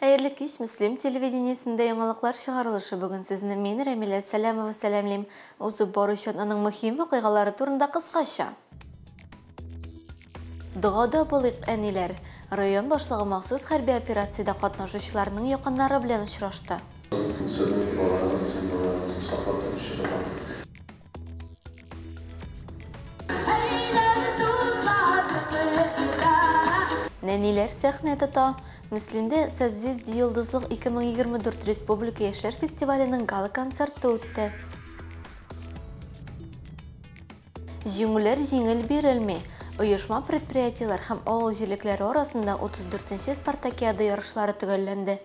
Hayırlı kеш Müslim televideniyesinde yanılıklar шығарылышы бүгін sizin meni Ramila Salamova salamlayım. Uzub boruşun onun mühim vakıgaları turunda kıskaça. Doğada bolik aniler, rayon başlığı mahsus harbi operasyada qatnaşıcılarının yakınları bilen uçraştı. Neniler sahne tuta, Müslim'de Sazvizdi Yıldızlık 2024 Respublika Yaşar Festivali'nin gala konserti öttü. Жеңілер жеңіл берілме. Uyuşma предприятиялар һәм авыл җирлекләре арасында 34-нче Спартакиада ярышлары төгәлләнде.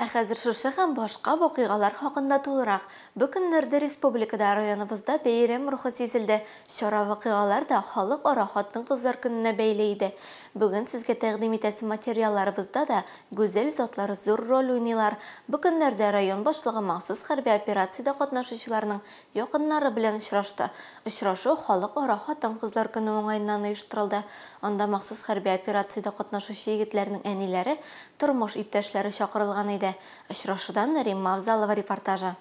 Хәзер шушы һәм башка вакыйгалар хакында тулырак. Бу көннәрдә республикада районыбызда бәйрәм рухы сизелде. Шара вакыйгалар да халык ара хатын-кызлар көненә бәйле иде. Бүген сезгә тәкъдим итәсе материалларыбызда да гүзәл затлар зур роль уйныйлар. Бу көннәрдә район башлыгы махсус хәрби операциядә катнашучыларның якыннары белән очрашты. Очрашу халык ара хатын-кызлар көне уңаеннан оештырылды. Анда махсус хәрби операциядә катнашучы егетләрнең әниләре, тормыш иптәшләре чакырылган иде. Очрашудан Римма Авзалова репортажы.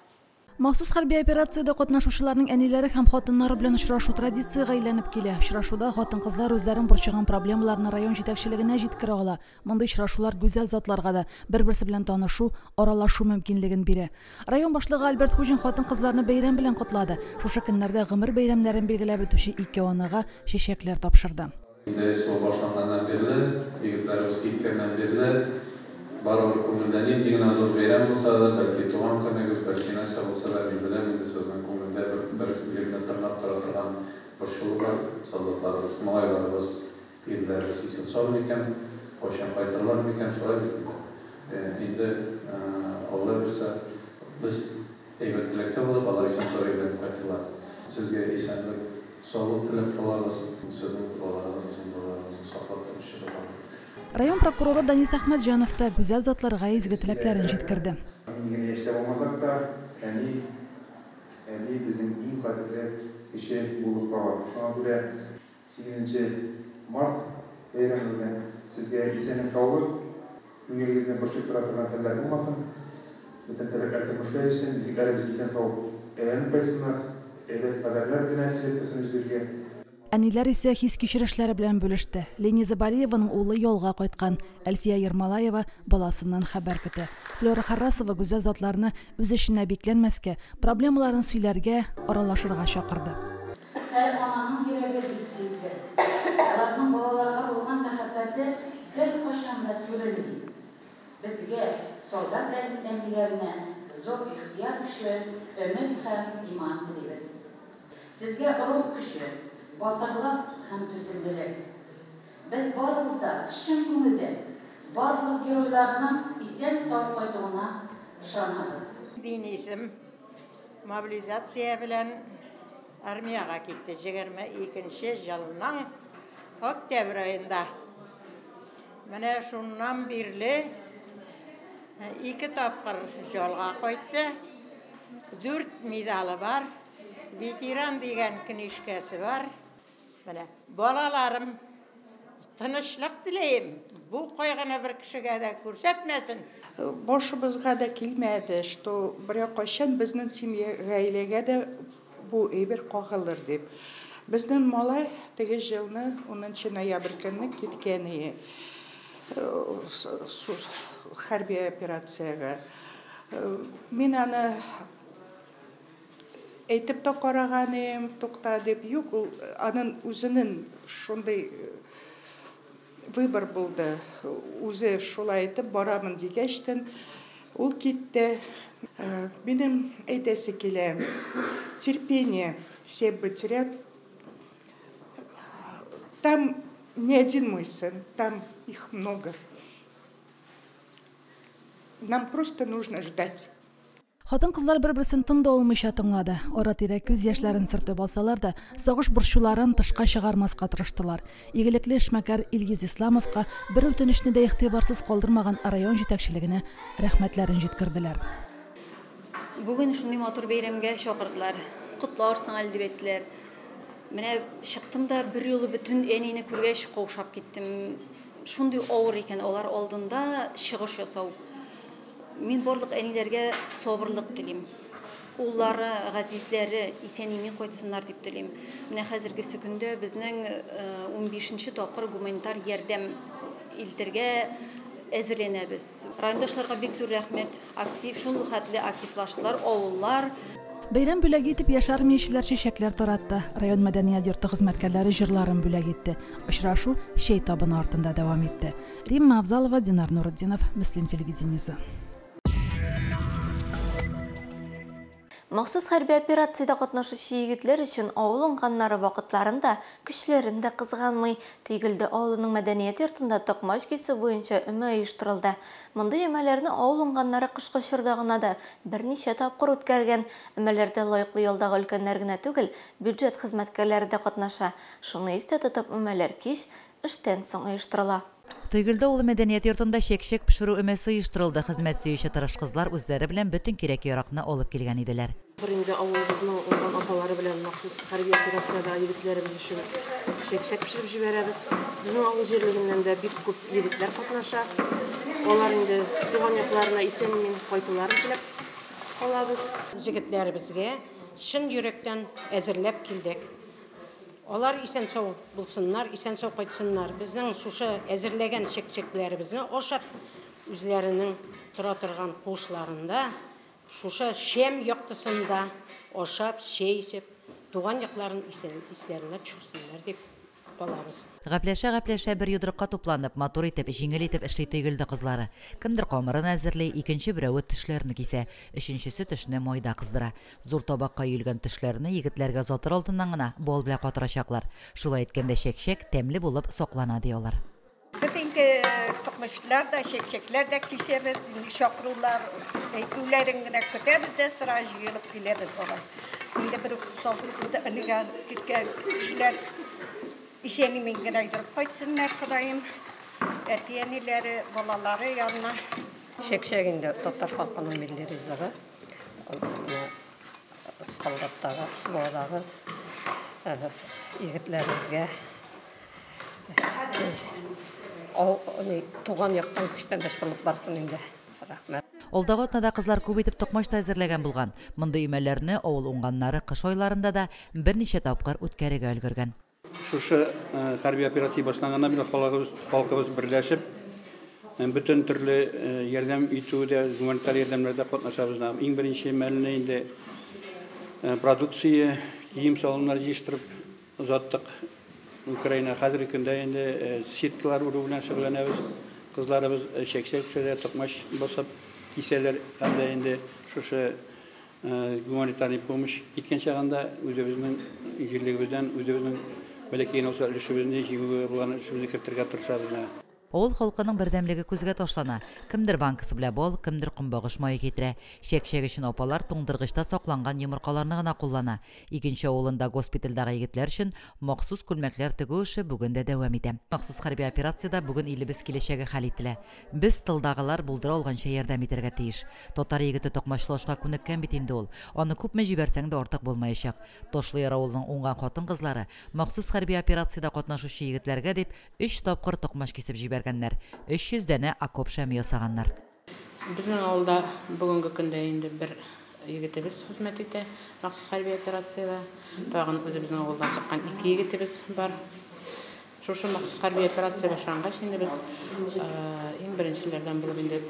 Махсус хәрби операциядә катнашучыларның әниләре һәм хатыннары белән очрашу традициягә әйләнеп килә. Очрашуда хатын-кызлар үзләрен борчыган проблемаларны район җитәкчелегенә җиткерә ала. Мондый очрашулар гүзәл затларга да бер-берсе белән танышу, аралашу мөмкинлеген бирә. Район башлыгы Альберт Хуҗин хатын-кызларны бәйрәм белән котлады. Шушы көннәрдә гомер бәйрәмнәрен билгеләп үтүче ике анага чәчәкләр тапшырды. Barabir ko'ngildaning degan azor bayram bo'lsa, balki tug'an kuningiz, balki nasib bo'lsa, bilmadim, endi sizning ko'ngilda bir yerni tirnab turadigan bir shuur bor. Soldatlarimiz, mo'g'aylarimiz, yerlarimiz eson sog'mi ekan, qo'shin qaytarlarmi ekan, shulay bitdi. Endi Alloh bilsa, biz aybat tilakda bo'lib, Alloh eson sog'lik bilan qaytarlar. Sizga esonlik, sog'lik tilab qolamiz. Sizning duolaringizni saqlab turishni Район прокуроры Данис Ахмаджанов та гүзәл затларга изге теләкләрен җиткерде. Яшьтә булмасак та, әни безнең иң кадерле кеше булып кала. Шуңа күрә 8 март бәйрәме белән сезгә исәнлек, саулык, күңелегезне борчып тора торган хәлләр булмасын. Бөтен тәрәфләр тормышка ирешсен, егетләребез исән сау әйләнеп кайтсыннар, әйбәт хәбәрләр белән килеп торсын үзебезгә. Әниләр исә хис кичерешләре белән бүлеште. Ления Забалиеваның улы ялга кайткан, Әлфия Ермалаева баласыннан хәбәр көтә. Флора Харрасова гүзәл затларны үз эшенә бикләнмәскә, проблемаларын сөйләргә, аралашырга чакырды. Һәр ананың йөрәге бик сизгер. Аларның балаларга булган мәхәббәте бер кашан да сүрелми. Безгә, солдат әниләренә зур ихтияр көче, өмет һәм иман телибез. Сезгә рух көче, батырлык һәм түземлелек. Без барыбыз да чын күңелдән барлык геройларның исән сау кайтуына ышанабыз. Динисем мобилизация белән армияга китте 22 елның октябрь аенда. Менә шуннан бирле 2 тапкыр җалга кайтты. 4 медалы бар. Ветеран дигән книжкасы бар. Менә балаларым тынычлык теләйм. Бу кайгыны бер кешегә дә күрсәтмәсен. Башыбызга да килмәде, что бер кайчан безнең семья гаиләгә дә бу әйбер кагылыр дип. Безнең малай теге елны 10 ноябрь көнне киткән иде. Хәрби операциягә. Мин аны әйтеп тә караганым, тукта дип юк, аның үзенең шундый выбор булды. Үзе шулай әйтеп барамын дигәчтен, ул китте. Минем әйтәсе килә, терпение все потерят. Там не один мой сын, там их много. Нам просто нужно ждать. Хатын-кызлар бер-берсен тын да алмыйча тыңлады. Ара-тирә күз яшьләрен сөртеп алсалар да, сагыш борчуларын тышка чыгармаска тырыштылар. Игелекле эшмәкәр Илгиз Исламовка бер үтенечне дә игътибарсыз калдырмаган район җитәкчелегенә рәхмәтләрен җиткерделәр. Бүген шундый матур бәйрәмгә чакырдылар. Котларсың әле дип әйттеләр. Менә чыктым да бер юлы бүтән әнине күргәч каушап киттем. шундый авыр икән, алар алдында чыгыш ясау. Мин барлык әниләргә сабырлык телим. Уллары, газизләре исән-имин кайтсыннар дип телим. Менә хәзерге көндә безнең 15нче тапкыр гуманитар ярдәм илтергә әзерләнәбез. Райондашларга бик зур рәхмәт. Актив, шундый хәтле активлаштылар, авыллар. Бәйрәм бүләк итеп яшь армиячеләр чәчәкләр таратты. Район мәдәният йорты хезмәткәрләре җырларын бүләк итте. Очрашу шәй табыны артында дәвам итте. Римма Авзалова, Динар Нуретдинов, Мөслим телевидениесе. Махсус хәрби операциядә катнашучы егетләр өчен авыл уңганнары вакытларында көчләрен дә кызганмый. Тегелде авылының мәдәният йортында токмач кисү буенча өмә оештырылды. Мондый өмәләрне авыл уңганнары кышкы чорда гына да берничә тапкыр үткәргән. Өмәләрдә лаеклы ялдагы өлкәннәр генә түгел, бюджет хезмәткәрләре дә катнаша. Шуны истә тотып өмәләр кич эштән соң оештырыла. Тыйгылда ул мәдәният йортында чәк-чәк пешерү өмәсе оештырылды. Хезмәт сөюче тырыш кызлар үзләре белән бөтен кирәк-яракны алып килгән иделәр. Инде авылыбызның уңган апалары белән махсус хәрби операциядә егетләребез өчен чәк-чәк пешереп җибәрәбез. Безнең авыл җирлегеннән дә бик күп егетләр катнаша. Алар инде туган якларына исән-имин кайтуларын теләп калабыз. Җегетләребезгә чын йөрәктән әзерләп килдек. Алар исән-сау булсыннар, исән-сау кайтсыннар. Безнең шушы әзерләгән чәк-чәкләребезне ашап, үзләренең тора торган куышларында, шушы шәм яктысында ашап, чәй эчеп, туган якларын исләренә төшерсеннәр дип калабыз. Гапләшә бер йодрыкка тупланып, матур итеп, җиңел итеп эшли Тыйгылда кызлары. Кемдер камырын әзерли, икенче берәү тешләрне кисә, өченчесе тешне майда кыздыра. Зур табакка йөлгән тешләрне егетләргә затыр алдыннан гына бол белән катырачаклар. Шулай әйткәндә чәк-чәк тәмле булып саклана диялар. Бөтенге токмачлар да, чәк-чәкләр дә кисәбез, чакырулар, әйтүләрен генә көтәбез дә сыра җыелып киләбез алар. Инде бер сафлыкта энегә киткән кешеләр исән-имин генә йөреп кайтсыннар, Ходаем. Әтиәниләре, балалары янына. Чәк-чәгендә татар халкының милли ризыгы, солдаттагы, сводагы егетләребезгә туган яктан күчтәндәш булып барсын инде. Рәхмәт. Алдагы атнада кызлар күп итеп токмаш та әзерләгән булган. Мондый өмәләрне авыл уңганнары кыш айларында да берничә тапкыр үткәрергә өлгергән. Шушы хәрби операция башланганнан бирле халкыбыз берләшеп, бөтен төрле ярдәм итүдә, гуманитар ярдәмләрдә катнашабыз. Иң беренче мәлне инде продукция, кием салымнар җыштырып узаттык. Украина хәзерге көндә инде сеткалар уру белән шөгыльләнәбез. Кызларыбыз чәк-чәк пешерә, токмаш басып кисәләр, һәм дә инде шушы гуманитарный помощь киткән чагында үзебезнең җирлегебездән, үзебезнең бәләкәй olsa өлешебезне җиңүгә булган эшебезне кертергә тырышабыз. Авыл халкының бердәмлеге күзгә ташлана. Кемдер банкасы белән бал, кемдер кумбагыш мае китерә. Чәк-чәк өчен апалар туңдыргычта сакланган йомыркаларны гына куллана. Икенче авылында госпитальдагы егетләр өчен махсус күлмәкләр тегү эше бүген дә дәвам итә. Махсус хәрби операциядә бүген илебез киләчәге хәл ителә. Без тылдагылар булдыра алганча ярдәм итәргә тиеш. Татар егете токмачлашка күнеккән бит инде ул. Аны күпме җибәрсәң дә артык булмаячак. Ташлыяр авылының уңган хатын-кызлары махсус хәрби операциядә катнашучы егетләргә дип 3 тапкыр токмаш кисеп җибәргәннәр. 300 дәне окоп шәм ясаганнар. Безнең авылда бүгенге көндә инде бер егетебез хезмәт итә. Махсус хәрби операциядә тагын үзебезнең авылдан чыккан 2 егетебез бар. Шушы махсус хәрби операция башлангач инде без иң беренчеләрдән булып инде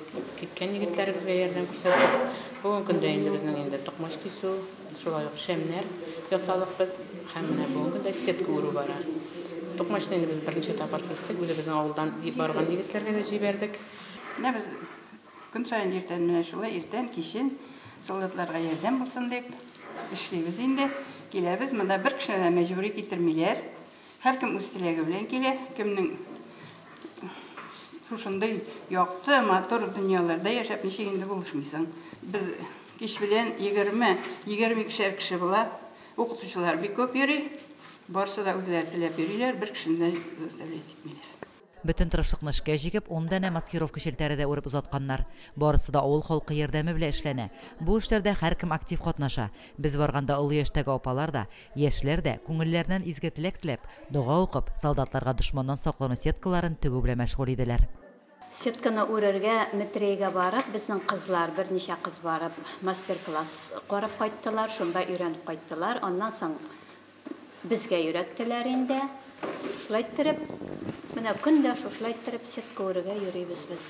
киткән егетләребезгә ярдәм күрсәттек. Бүгенге көндә инде безнең инде токмаш кисү, шулай ук шәмнәр ясадык без. Һәм менә бүгенге көндә сетка уру бара. Токмашны инде без беренче тапкыр кистек, үзебезнең авылдан барган егетләргә дә җибәрдек. Менә без көн сайын иртән менә шулай иртән кичен солдатларга ярдәм булсын дип эшлибез инде. Киләбез, монда бер кешене мәҗбүри китермиләр. Һәркем үз теләге белән килә. Кемнең шушындай якты, матур дөньяларда яшәп ничек инде булышмыйсың. Без кич белән 20 кеше була. Укытучылар бик күп йөри. Барсы да үзләре теләп йөриләр, бер кешене заставлять итмиләр. Bütün тырышлыкны эшкә җигеп, 10 дәнә маскировка шелтәре дә үреп озатканнар. Барысы да авыл халкы ярдәме белән эшләнә. Бу эшләрдә һәркем актив катнаша. Без барганда олы яшьтәге апалар да, яшьләр дә күңелләреннән изге теләк теләп, дуга укып, солдатларга дошманнан саклану сеткаларын тегү белән мәшгуль иделәр. Сетканы үрергә Метрейгә барып, безнең кызлар, берничә кыз барып, мастер-класс карап кайттылар, шунда өйрәнеп кайттылар. Аннан соң безгә өйрәттеләр инде. Шулай иттереп, менә көндә шулай иттереп сетка үрергә йөрибез без.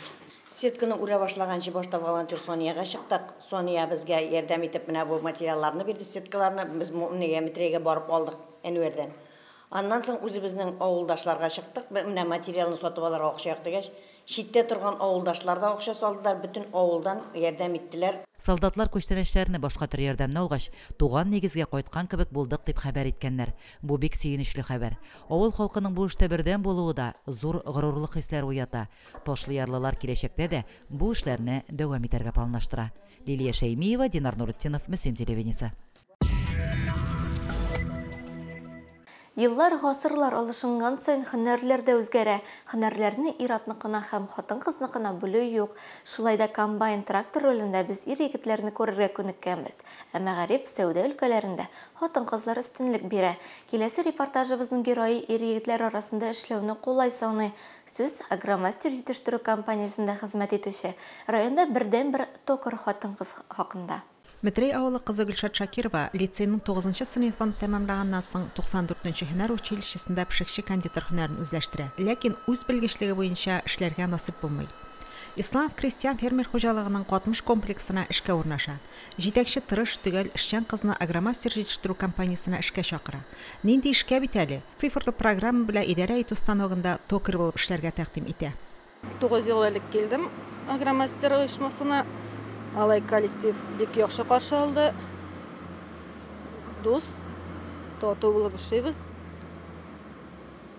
Сетканы үрә башлаганчы башта волонтер Сонияга чыктык. Сония безгә ярдәм итеп менә бу материалларны бирде, сеткаларны біз Метрейгә барып алдык Әнүәрдән. Аннан соң үзебезнең авылдашларга чыктык. Менә материалны сатып алырга акча юк дигәч, читтә торган авылдашлар да акча салдылар, бөтен авылдан ярдәм иттеләр. Солдатлар күчтәнәчләрне башка төр ярдәмне алгач, туган нигезгә кайткан кебек булдык дип хәбәр иткәннәр. Бу бик сөенечле хәбәр. Авыл халкының бу эштә бердәм булуы да зур горурлык хисләр уята. Ташлы ярлылар киләчәктә дә бу эшләрне дәвам итәргә планлаштыра. Лилия Шәймиева, Динар Нуртдинов, Мөслим телевидениесе. Еллар, гасырлар алышынган сайын һөнәрләр дә үзгәрә. Һөнәрләрне ир-атныкына һәм хатын-кызныкына бүлү юк. Шулай да комбайн трактор ролендә без ир-егетләрне күрергә күнеккәнбез. Ә мәгариф, сәүдә өлкәләрендә хатын-кызлар өстенлек бирә. Киләсе репортажыбызның герое ир-егетләр арасында эшләүне кулай саный. Сүз Агромастер җитештерү компаниясендә хезмәт итүче, районда бердән-бер токар хатын-кыз хакында. Метрей авылы кызы Гөлшат Шакирова лицейның 9-нчы сыйныфын тәмамлаганнан соң 94-нче һөнәр училищесында пешекче кондитер һөнәрен үзләштерә. Ләкин үз белгечлеге буенча эшләргә насыйп булмый. Исламов крестьян фермер хуҗалыгының 60 комплексына эшкә урнаша. Җитәкче тырыш түгел эшчән кызны Агромастер җитештерү компаниясына эшкә чакыра. Нинди эшкә бит әле? Цифрлы программа белән идарә итү станогында токар булып эшләргә тәкъдим итә. 9 ел элек килдем Агромастер оешмасына. Алай коллектив бик яхшы каршы алды. Дус, тату булып эшлибез.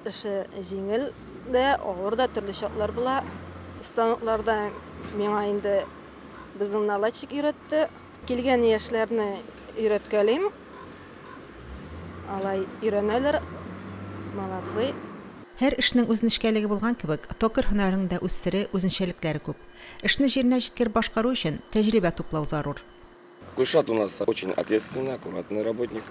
Эше җиңел дә, авыр да, төрле шартлар була. Станокларда миңа инде безнең наладчик өйрәтте. Килгән яшьләрне өйрәткәлим. Алай өйрәнәләр. Молодцы. Һәр эшнең үзенчәлеге булган кебек, токар һөнәрендә үз сере, үзенчәлекләре күп. Эшне җиренә җиткер башкару өчен тәҗрибә туплау зарур. Гульшат у нас очень ответственный, аккуратный работник.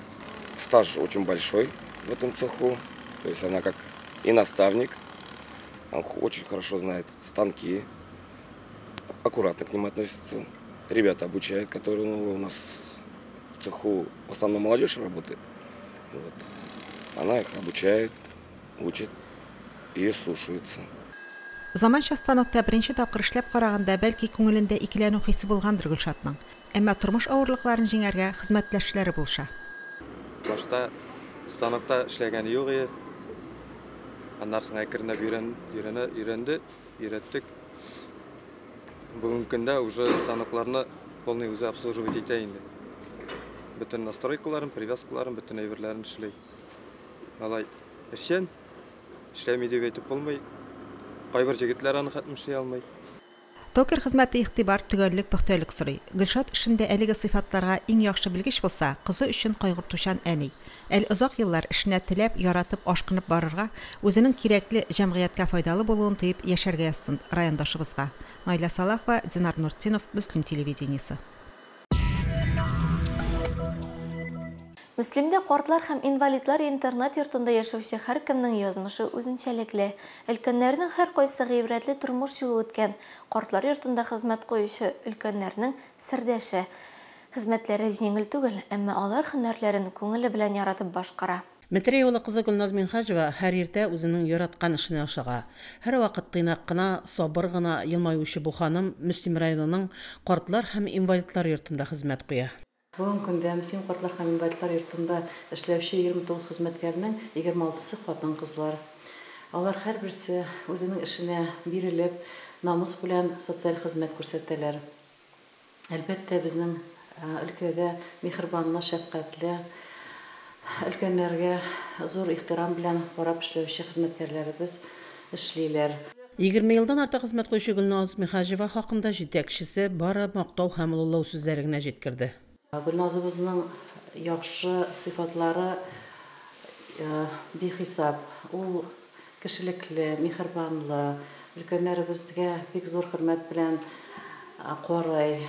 Стаж очень большой в этом цеху. То есть она как и наставник. Она очень хорошо знает станки. Аккуратно к ним относится. Ребята обучают, которые у нас в цеху в основном молодежь работает. Вот. Она их обучает, учит и слушается. Заманча станокта беренче тапкыр эшләп караганда бәлки күңелендә икеләнү хисе булгандыр Гөлшатның. Әмма тормыш авырлыкларын җиңәргә хезмәтләшләре булша. Башта станокта эшләгән юк иде. Аннан соң әкренләп өйрәндек. Бүгенге көндә уже станокларны полный үзе обслуживать итә инде. Бөтен настройкаларын, привязкаларын, бөтен әйберләрен эшләй. Алай эшчән эшләми дип әйтеп булмый. Кайбер җегетләр аны хәтмешли алмый. Токар хезмәте игътибар, төгәллек, пөхтәлек сорый. Гөлшат эшендә әлеге сыйфатларга иң яхшы белгеч булса, кызы өчен кайгыртучан әни. Әл озак еллар эшенә теләп, яратып, ашкынып барырга, үзенең кирәкле җәмгыятькә файдалы булуын тоеп яшәргә язсын райондашыбызга. Найла Салахова, Динар Нуртдинов, Мөслим телевидениесе. Мөслимдә картлар һәм инвалидлар интернат йортында яшәүче һәркемнең язмышы үзенчәлекле. Өлкәннәрнең һәркайсы гыйбрәтле тормыш юлы үткән. Картлар йортында хезмәт куючы өлкәннәрнең сердәше. Хезмәтләре җиңел түгел, әмма алар һөнәрләрен күңеле белән яратып башкара. Метрей авылы кызы Гөлназ Минхаҗева һәр иртә үзенең яраткан эшенә ашыга. Һәр вакыт тыйнак кына, сабыр гына елмаючы бу ханым Мөслим районының картлар һәм инвалидлар йортында хезмәт куя. Бүгенге көндә Мөслим картлар һәм инвалидлар йортында эшләүче 29 хезмәткәрнең 26-сы хатын-кызлар. Алар һәрберсе үзенең эшенә бирелеп, намус белән социаль хезмәт күрсәтәләр. Әлбәттә, безнең өлкәдә мехрибанлы, шәфкатьле, өлкәннәргә зур ихтирам белән карап эшләүче хезмәткәрләребез эшлиләр. 20 елдан артык хезмәт куючы Гөлназ Минхаҗева хакында җитәкчесе бары мактау һәм уллау сүзләре генә җиткерде. Гөлназыбызның яхшы сыйфатлары бихисап. Ул кешелекле, михербанлы, өлкәннәребезгә бик зур хөрмәт белән карый.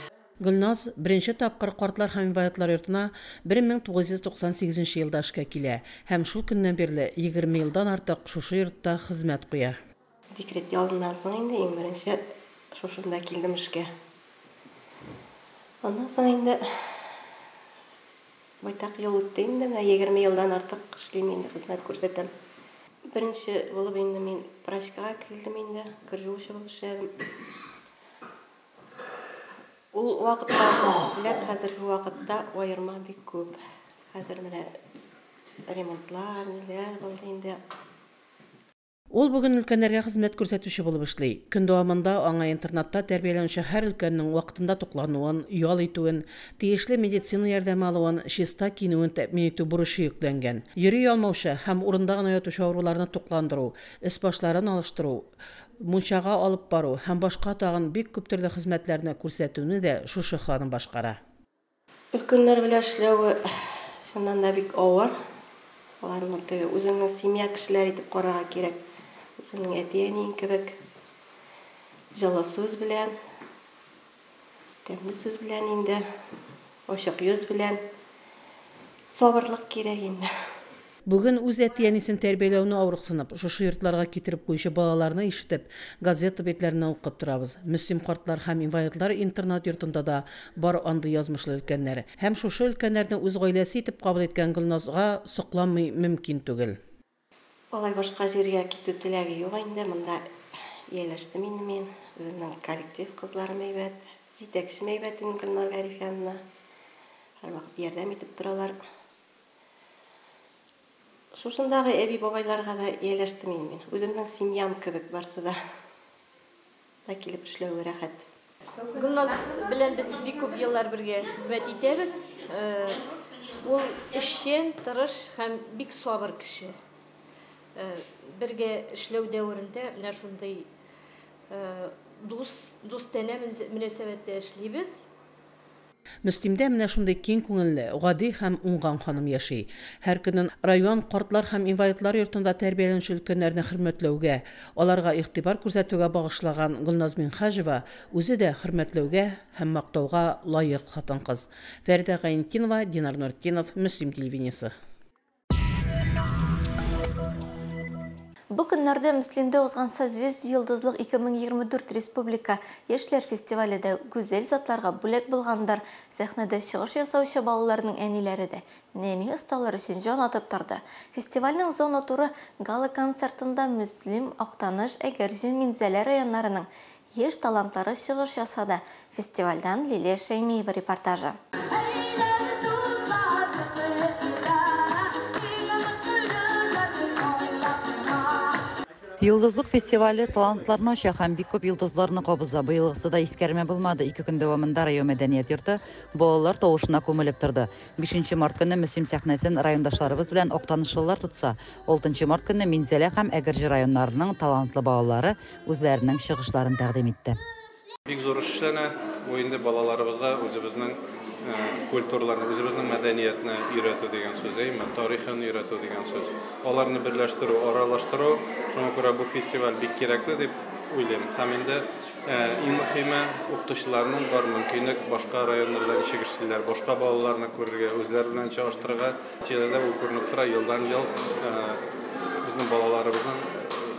Гөлназ беренче тапкыр картлар һәм инвалидлар йортына 1998 елда эшкә килә һәм шул көннән бирле 20 елдан артык шушы йортта хезмәт куя. Декрет ялыннан соң инде иң беренче шушында килдем эшкә. Аннан соң инде байтак ел үтте инде, 20 елдан артык эшлим инде, хезмәт күрсәтәм. Беренче булып инде мин прачкага килдем инде, кыржуучы булып эшләдем. Ул вакытта белән хәзерге вакытта аерма бик күп. Хәзер менә ремонтлар, ниләр булды инде. Ул бүген өлкәннәргә хезмәт күрсәтүче булып эшли. Көн дәвамында аңа интернатта тәрбияләнүче һәр өлкәннең вакытында туклануын, ял итүен, тиешле медицина ярдәме алуын, чиста киенүен тәэмин итү бурычы йөкләнгән. Йөри алмаучы һәм урында гына ятучы авыруларны тукландыру, эс башларын алыштыру, мунчага алып бару һәм башка тагын бик күп төрле хезмәтләрне күрсәтүне дә шушы ханым башкара. Өлкәннәр белән эшләү шуннан да бик авыр. Аларны үзеңнең семья кешеләр итеп карарга кирәк. Үзеңнең әти-әниң кебек җылы сүз белән, тәмле сүз белән инде, ачык йөз белән сабырлык кирәк инде. Бүген үз әти-әнисен тәрбияләүне авырыксынып, шушы йортларга китереп куючы балаларны ишетеп, газета бетләреннән укып торабыз. Мөслим картлар һәм инвалидлар интернат йортында да бар андый язмышлы өлкәннәр. Һәм шушы өлкәннәрне үз гаиләсе итеп кабул иткән Гөлназга сокланмый мөмкин түгел. Алай башка җиргә китү теләге юк инде, монда ияләштем инде мин. Үземнең коллектив кызларым әйбәт, җитәкчем әйбәт Гөлнар Гарифовна. Һәрвакыт ярдәм итеп торалар. Шушындагы әби бабайларга да ияләштем инде мин. Үземнең семьям кебек барсы да килеп эшләүгә рәхәт. Гөлназ белән без бик күп еллар бергә хезмәт итәбез. Ул эшчән, тырыш һәм бик сабыр кеше. Бергә эшләү дәврендә менә шундый дус-тәнә мөнәсәбәттә эшлибез. Мөслимдә менә шундый киң күңелле, гади һәм уңган ханым яши. Һәр көнен район картлар һәм инвалидлар йортында тәрбияләнүче өлкәннәрне хөрмәтләүгә, аларга игътибар күрсәтүгә багышлаган Гөлназ Минхәҗева үзе дә хөрмәтләүгә һәм мактауга лаек хатын-кыз. Фәридә Гайнтинова, Динар Нуртдинов, Мөслим телевидениесе. Бу көннәрдә Мөслимдә узган Созвездие йолдызлык 2024 республика яшьләр фестивалендә гүзәл затларга бүләк булгандар. Сәхнәдә чыгыш ясаучы балаларның әниләре дә нәни осталары өчен җан атып торды. Фестивальнең зона туры гала концертында Мөслим, Актаныш, Әгәрҗе, Минзәлә районнарының яшь талантлары чыгыш ясады. Фестивальдән Лилия Шәймиева репортажы. Йолдызлык фестивале талантларны ача һәм бик күп йолдызларны кабыза. Быелгысы да искәрмә булмады. 2 көн дәвамында район мәдәният йорты балалар тавышына күмелеп торды. 5 март көнне Мөслим сәхнәсен райондашларыбыз белән Актанышлылар тотса, 6 март көнне Минзәлә һәм Әгәрҗе районнарының талантлы балалары үзләренең чыгышларын тәкъдим итте. Бик зур эшләнә. Бу инде балаларыбызга үзебезнең культураларны, үзебезнең мәдәниятне өйрәтү дигән сүз, тарихын өйрәтү дигән сүз. Аларны берләштерү, аралаштыру, шуңа күрә бу фестиваль бик кирәкле дип уйлыйм. Һәм инде иң мөһиме укытучыларның бар мөмкинлек башка районнарда ничек эшлиләр, башка балаларны күрергә, үзләре белән чагыштырырга, тирәдә ул күренеп тора, елдан ел безнең балаларыбызның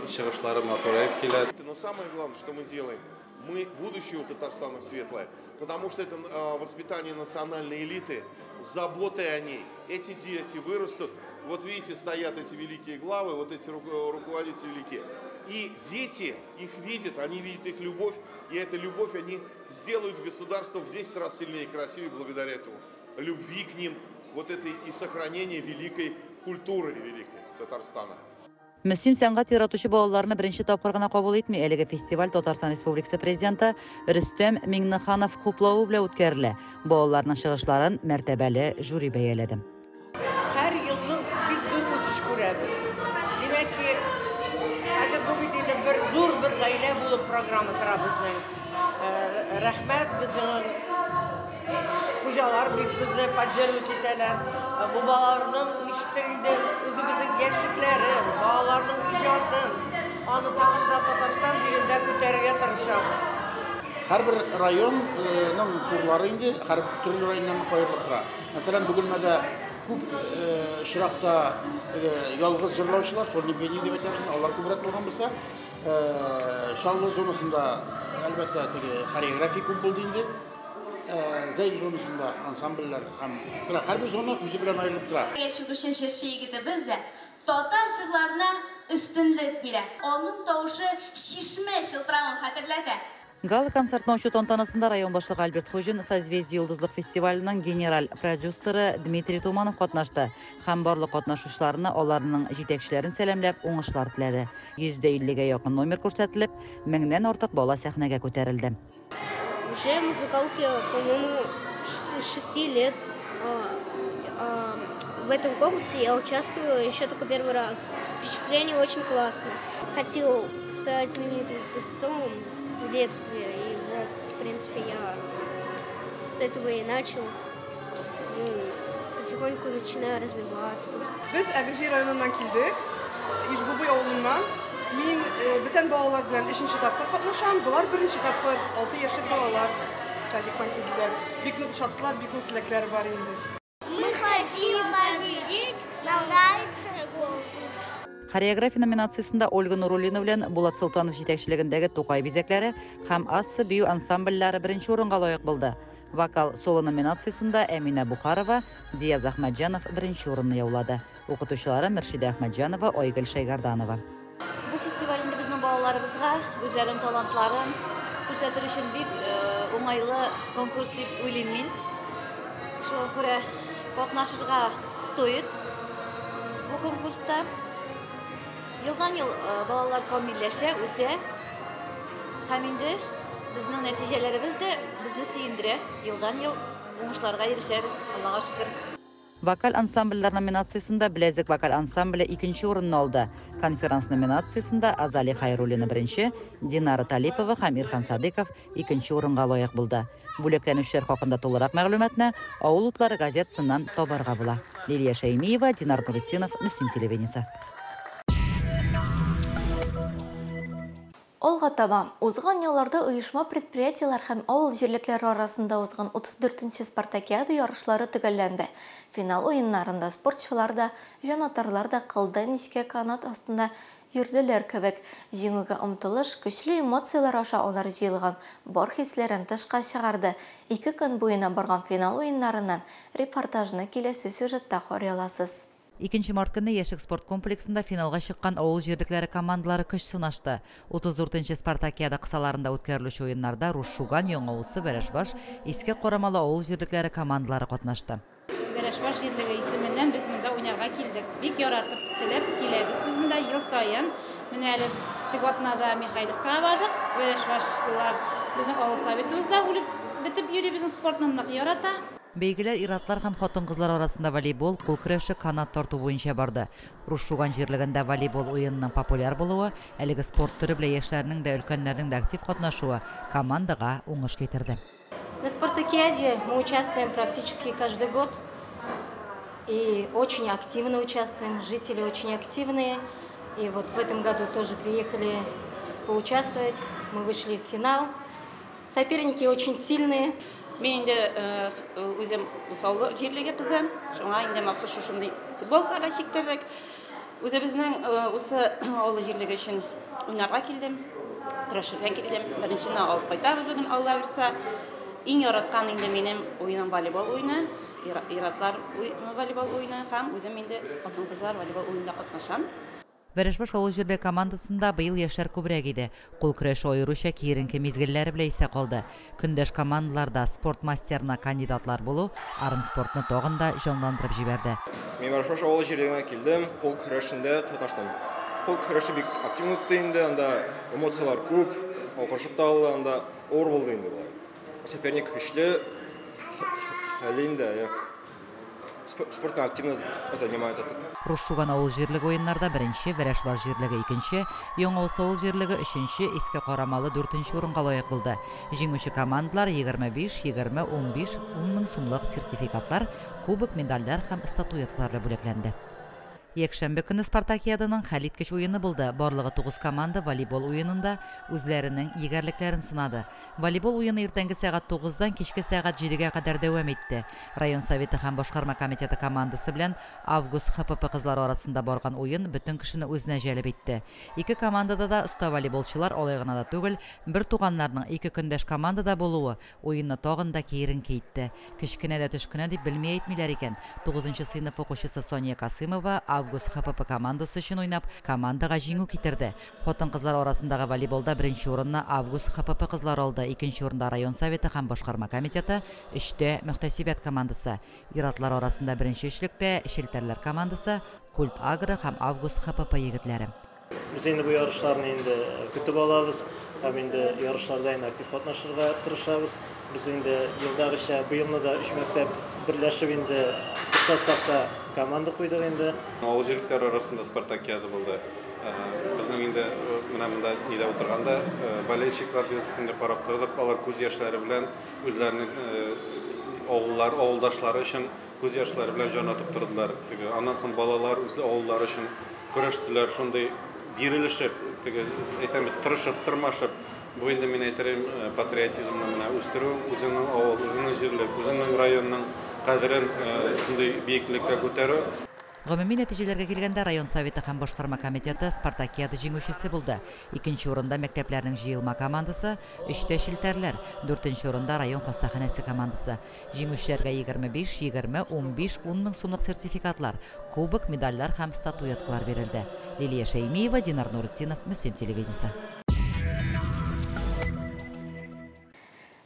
чыгышлары матурайып килә. Но самое главное, что мы делаем, мы будущее у Татарстана светлое, потому что это воспитание национальной элиты, забота о ней. Эти дети вырастут, вот видите, стоят эти великие главы, вот эти руководители великие. И дети их видят, они видят их любовь, и эту любовь они сделают государство в 10 раз сильнее и красивее благодаря этому. Любви к ним, вот этой и сохранения великой культуры великой Татарстана. Мөслим сәнгать яратучы балаларны беренче тапкыр гына кабул итми, әлеге фестиваль Татарстан Республикасы президенты Рөстәм Миңнеханов хуплавы белән үткәрелә. Балаларның чыгышларын мәртәбәле жюри бәяләде. Һәр елның бик зур үсеш күрәбез. Димәк ки, хәзер бу бит инде бер зур бер гаилә булып программа тора безнең. Рәхмәт безнең хуҗалар бик безне поддерживать итәләр. Бу балаларның ничектер инде үзебезнең яшьлекләрен, балаларның иҗатын Аны тагын да Татарстан җирендә күтәрергә тырышабыз. Һәрбер районның турлары инде һәр төрле районнан кайрылып тора. Мәсәлән, бүген мәдә күп шыракта ялгыз җырлаучылар, сольный пение дип әйтәбез, алар күбрәк булган булса, шаллы зонасында әлбәттә хореография күп булды инде. Зәйд зонасында ансамбльләр һәм һәрбер зона үзе белән аерылып тора. Шушы җырчы егетебез дә татар җырларына өстенлек бирә. Аның тавышы шишмә чылтыравын хәтерләтә. Гала концертның ачу тантанасында район башлыгы Альберт Хужин Созвездие йолдызлык фестиваленең генераль продюсеры Дмитрий Туманов катнашты һәм барлык катнашучыларны аларның җитәкчеләрен сәламләп уңышлар теләде. 150-гә якын номер күрсәтелеп, 1000-нән артык бала сәхнәгә күтәрелде. Уже музыкалке, по-моему, 6 лет. В этом конкурсе я участвую еще только первый раз. Впечатление очень классно. Хотел стать знаменитым певцом в детстве, и вот, в принципе, я с этого и начал. Потихоньку начинаю развиваться. Biz Əgirci rayonundan kildik, İjbubuy oğlundan. Min bütün balalar bilen 3-nji etapta katnaşam. Bular 1-nji etapta 6 yaşlı balalar sadiktan kildiler. Bik nut şatlar, bik nut tilekleri var indi. Мы хотим победить, нам нравится конкурс. Хореография номинациясында Ольга Нуруллина белән Булат Султанов җитәкчелегендәге Тукай бизәкләре һәм Ассы бию ансамбльләре беренче урынга лаек булды. Вокал соло номинациясында Әминә Бухарова, Дияз Ахмаджанов беренче урынны яулады. Укытучылары Мөршидә Ахмаджанова, Ойгөл Шайгарданова. Бу фестивалендә безнең балаларыбызга үзләренең талантларын күрсәтер өчен бик уңайлы конкурс дип уйлыйм мин. Шуңа күрә катнашырга стоит бу конкурста. Елдан-ел балалар камилләшә, үсә. Һәм инде безнең нәтиҗәләребез дә безне сөендерә. Елдан-ел уңышларга ирешәбез, Аллага шөкер. Вокаль ансамбльләр номинациясында Беләзек вокаль ансамбле 2нче урынны алды. Конферанс номинациясында Азали Хайруллина беренче, Динара Талипова һәм Ирхан Садыков 2нче урынга лаек булды. Бүләкләнүчеләр хакында тулырак мәгълүматны Авыл утлары газетасыннан табарга була. Лилия Шәймиева, Динар Нуретдинов, Мөслим телевидениесе. Олға табам, узган ялларда оешма предприятиялар һәм авыл җирлекләре арасында узган 34-нче спартакиада ярышлары төгәлләнде. Финал уеннарында спортчылар да, җанатарлар да кылды нечкә канат астында йөрделәр кебек. Җиңүгә омтылыш, көчле эмоциялар аша алар җыелган, бар хисләрен тышка чыгарды. 2 көн буена барган финал уеннарыннан репортажны киләсе сюжетта карый аласыз. 2 март көнне Яшек спорт комплексында финалга чыккан авыл җирлекләре командалары көч сынашты. 34-нче спартакиада кысаларында үткәрелүче уеннарда Рушшуган, Яңавысы, Бәрәшбаш, Иске Карамалы авыл җирлекләре командалары катнашты. Бәрәшбаш җирлеге исеменнән без монда уйнарга килдек. Бик яратып, теләп киләбез. Біз монда ел сайын менә әле теге атнада Михайловка бардык. Бәрәшбашлылар безнең авыл советыбызда битеп йөри, безнең спортны нык ярата. Бәйгеләр ир-атлар һәм хатын-кызлар арасында волейбол, кул көрәше, канат тарту буенча барды. Рушшуган җирлегендә волейбол уенының популяр булуы, әлеге спорт төре белән яшьләрнең дә, өлкәннәрнең дә актив катнашуы командага уңыш китерде. На спартакиаде мы участвуем практически каждый год и очень активно участвуем, жители очень активные. И вот в этом году тоже приехали поучаствовать, мы вышли в финал. Соперники очень сильные. Мен инде үзем усаллы җирлеге кызым. Шуңа инде махсус шушындый футболкага чиктердек. Үзебезнең усы авыл җирлеге өчен уйнарга килдем, көрәшергә килдем. Беренчене алып кайтабыз бүген Алла бирсә. Иң яраткан инде минем уеным волейбол уйны, ир-атлар волейбол уйны һәм үзем инде хатын-кызлар волейбол уенында катнашам. Бәрәшбаш авыл җирлеге командасында быел яшьләр күбрәк иде. Кул көрәше аеруча киеренке мизгелләре белән исә калды. Көндәш командаларда спорт мастерына кандидатлар булу арым спортны тагын да җанландырып җибәрде. Мен Бәрәшбаш авыл җирлегенә килдем, кул көрәшендә катнаштым. Кул көрәше бик актив үтте инде, анда эмоциялар күп, акырышып та алды, анда авыр булды инде булай. Соперник көчле, хәлендә, спортна активно занимается. Рушшуган авыл җирлеге уеннарда беренче, Бәрәшбаш җирлеге икенче, Яңавысы авыл җирлеге өченче, Иске Карамалы 4нче урынга лаек булды. Җиңүче командалар 25, 20, 15, 10 мең сумлык сертификатлар, кубок, медальләр һәм статуэткалар белән бүләкләнде. Якшәмбе көне Спартакиаданың хәл иткеч уены булды. Барлыгы 9 команда волейбол уенында үзләренең егәрлекләрен сынады. Волейбол уены иртәнге сәгать 9-дан кичке сәгать 7-гә кадәр дәвам итте. Район советы һәм башкарма комитеты командасы белән Август ХПП кызлары арасында барган уен бөтен кешене үзенә җәлеп итте. Ике командада да оста волейболчылар алай гына да түгел, бер туганнарның ике көндәш командада булуы уенны тагын да киеренке итте. Кечкенә дә төшкенә дип белми әйтмиләр икән. 9-нчы сыйныф укучысы Соня Касымова Август ХПП командасы өчен уйнап, командага җиңү китерде. Хатын-кызлар арасындагы волейболда беренче урынны Август ХПП кызлары алды, икенче урында район советы һәм башкарма комитеты, 3тә Мөхтәсибәт командасы. Иратлар арасында беренче өчлектә Шелтәрләр командасы, Культ Агро һәм Август ХПП егетләре. Biz bu yarışlarını indi kütüp alabız, hem indi yarışlarda aktif katlaşırga tırışabız. Biz indi yıldağışa bu yılda da 3 mektep birleşip indi bir sastaqta komanda koyduk indi. Avcılıklar arasında Spartakiyada buldu. Bizning indi mana bunda nida o'tirganda bolельщиклар bizga qarab turdik, ular ko'z yoshlari bilan o'zlarining ovuldaşları için ko'z yoshlari bilan jon atib turdilar. Ondan so'ng bolalar o'z ovullari uchun kurashdilar, shunday berilishib, aytamiz, tirishib, tirmashib, bu endi men aytarim patriotizmni mana o'stiru, o'zining ovul, o'zining yerlik, o'zining rayonning qadrin shunday biyklikka ko'tarib. Гомуми нәтиҗәләргә килгәндә район советы һәм башкарма комитеты Спартакиада җиңүчесе булды. Икенче урында мәктәпләрнең җыелма командасы, 3тә Шелтәрләр, 4нче урында район хастаханәсе командасы. Җиңүчеләргә 25, 20, 15, 10 мең сумлык сертификатлар, кубок, медальләр һәм статуэткалар бирелде. Лилия Шәймиева, Динар Нуртдинов, Мөслим телевидениесе.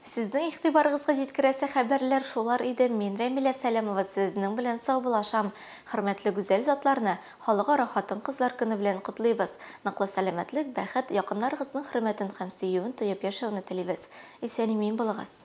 Сезнең игътибарыгызга җиткерәсе хәбәрләр шулар иде. Мин Рәмилә Сәләмова сезнең белән саубулашам. Хөрмәтле гүзәл затларны, халыкара хатын-кызлар көне белән котлыйбыз. Ныклы сәламәтлек, бәхет, якыннарыгызның хөрмәтен һәм сөюен тоеп яшәүне телибез. Исән-имин булыгыз.